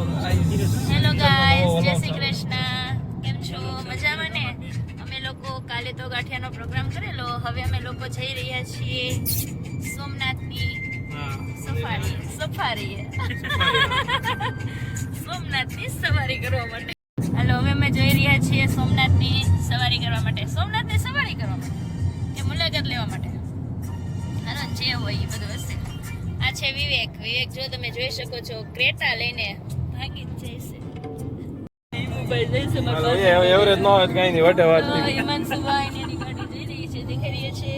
Hello guys, જય શ્રી કૃષ્ણ. કેમ છો? મજામાં ને? અમે લોકો કાલે તો ગાંઠિયાનો પ્રોગ્રામ કરેલો. હવે અમે લોકો જઈ રહ્યા છીએ સોમનાથની સફારી સોમનાથની સવારી કરવા માટે. હાલો, હવે અમે જઈ રહ્યા છીએ સોમનાથની સવારી કરવા માટે. સોમનાથની સવારી કરવા માટે એ મુલાકાત લેવા માટે. હાલો, જે હોય એ બધું હશે. આ છે વિવેક. જો તમે જોઈ શકો છો, ક્રેટા લઈને ભાગી જ જશે. એવરેજ ન હોય કઈ નહીં વટે વાત હિમાંશુભાઈ ને એની ગાડી જઈ રહી છે, દેખાઈ રહી છે.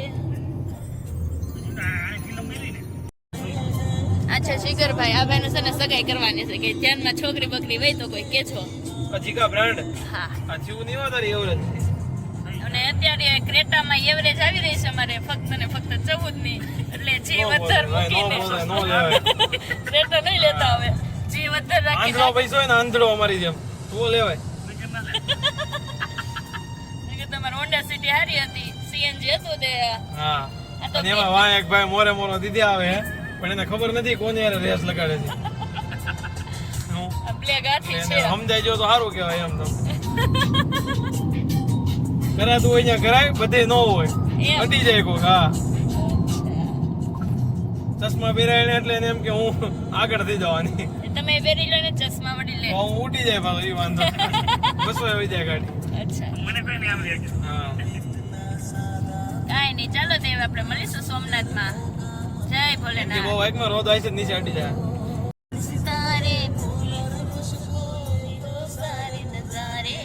અચ્છા, શિખરભાઈ, આ ભાઈનું છે ને સગાઈ કરવાની છે કે ધ્યાનમાં છોકરી બકરી હોય તો કોઈ કે છો. જીકા બ્રાન્ડ હા, આ જીવ નહીં વધારે એવરેજ. અને અત્યારે ક્રેટામાં એવરેજ આવી રહી છે અમારે ફક્ત ને ફક્ત 14 ની. એટલે જે વધારે મૂકીને ક્રેટા નહીં લેતા. હવે જે વધારે રાખી આંધળો પૈસો હોય ને, આંધળો અમારી જેમ તો લેવાય. તમારે હોન્ડા સિટી હારી હતી, સીએનજી હતું તે. હા, અને એમાં વાય એક ભાઈ મોરે મોરો દીદી આવે પણ એને ખબર નથી કોને યાર રેસ લગાડે છે. બ્લેક આથી છે, સમજાઈ જો તો સારું કહેવાય. એમ તો કરાતું હોય ત્યાં કરાય, બધે ન હોય અટી જાય કોક. હા, ચશ્મા પહેરાય એટલે એને એમ કે હું આગળ થઈ જવાની. તમે પહેરી લો ને ચશ્મા વડી લે, હું ઉઠી જાય પાછો. એ વાંધો બસો આવી જાય ગાડી. અચ્છા, મને કઈ નહીં આવે. હા, કાઈ નહીં. ચાલો દેવ, આપણે મળીશું સોમનાથમાં. જય ભોલેનાથ. બહુ વાઈકમાં રોદ આવી છે, નીચે અડી જાય. તારે સારે નજારે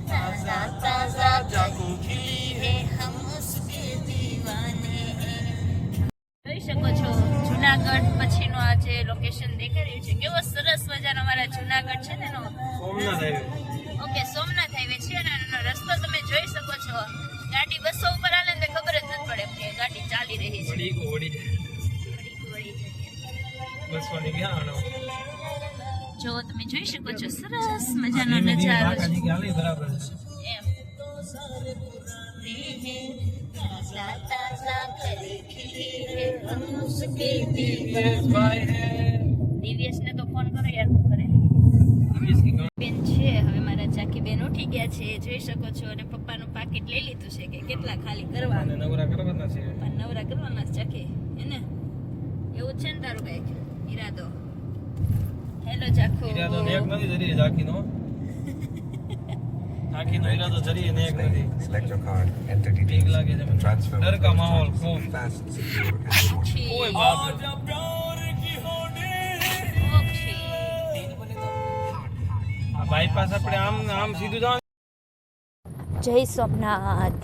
તાજા તાજા જાગો ખીલી હે હમ ઉસકે દીવાને. જોઈ શકો છો, જુનાગઢ પછીનો આ જે લોકેશન દેખાઈ રહ્યું છે, કેવો સરસ મજાનો અમારા જુનાગઢ છે ને એનો Somnath highway. Okay, Somnath highway છે અને એનો રસ્તો તમે જોઈ શકો છો. ગાડી બસો ઉપર હાલે ને ખબર જ નથી પડે કે ગાડી ચાલી રહી છે. વળી જાય બસો ની ક્યાં આનો. જો તમે જોઈ શકો છો, સરસ મજાનો નજારો છે. બરાબર એમ દિવ્યેશને તો ફોન કરો યાર, કરે બેન છે. હવે મારા ચાકી બેન ઉઠી ગયા છે, જોઈ શકો છો. અને પપ્પાનું પાકીટ લઈ લીધું છે કે કેટલા ખાલી કરવા. નવરા કરવાના છે. પણ નવરા કરવાના ચાકી એને એવું છે ને તારું કઈક ઈરાદો. હેલો ચાકુ. ઈરાદો ને એક નથી જરી ઝાકીનો. ઝાકીનો ઈરાદો જરી ને એક નથી. Select your card, enter ઠીક details, લાગે છે મને. transfer ડર કા માહોલ ખૂબ. fast, secure, and remote. ઓય બાપ રે. આ બાયપાસ આપણે આમ સીધું જવાનું. જય સોમનાથ.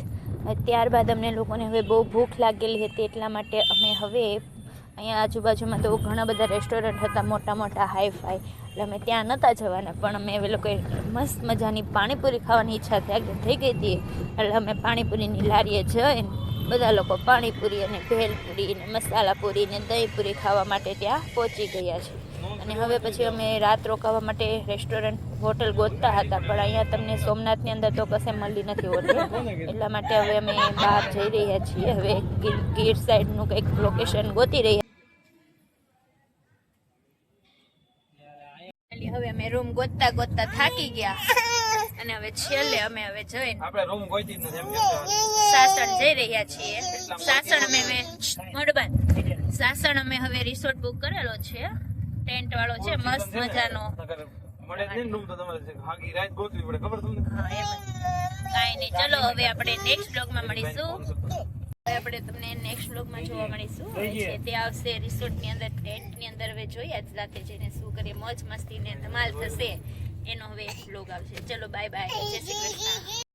ત્યારબાદ અમને લોકોને હવે બહુ ભૂખ લાગેલી હતી, એટલા માટે અમે હવે અહીંયા આજુબાજુમાં તો ઘણા બધા રેસ્ટોરન્ટ હતા, મોટા મોટા હાઈફાઈ. એટલે અમે ત્યાં નહોતા જવાના, પણ અમે હવે લોકોએ મસ્ત મજાની પાણીપુરી ખાવાની ઈચ્છા થઈ ગઈ હતી. એટલે અમે પાણીપુરીની લારીએ જઈને બધા લોકો પાણીપુરી અને ભેલપુરી ને મસાલાપુરી ને દહીંપુરી ખાવા માટે ત્યાં પહોંચી ગયા છે. અને હવે પછી અમે રાત રોકાવા માટે રેસ્ટોરન્ટ હોટલ ગોતતા હતા, પણ અહીંયા તમને સોમનાથની અંદર તો કશે મળી નથી હોટલ. એટલા માટે હવે અમે બહાર જઈ રહ્યા છીએ. હવે ગીર સાઈડનું કંઈક લોકેશન ગોતી રહ્યા. હવે અમે રૂમ ગોતતા ગોતતા થાકી ગયા અને હવે છેલ્લે અમે હવે જઈને આપણે રૂમ ગોતી જ નથી એમ કે સાસણ જઈ રહ્યા છીએ. સાસણ અમે હવે રિસોર્ટ બુક કરેલો છે, ટેન્ટ વાળો છે, મસ્ત મજાનો. મળે જ નહીં રૂમ તો તમારે હાગી રાત ગોતવી પડે, ખબર તમને? હા, એમ કાંઈ નહીં. ચલો હવે આપણે નેક્સ્ટ બ્લોગમાં મળીશું. હવે આપણે તમને નેક્સ્ટ બ્લોગમાં જોવા મળીશું. તે આવશે રિસોર્ટની અંદર, ટેન્ટની અંદર. હવે જોઈએ આજ રાતે જઈને શું કરીએ, મોજ મસ્તી ને ધમાલ થશે એનો હવે બ્લોગ આવશે. ચલો બાય બાય, જય શ્રી કૃષ્ણ.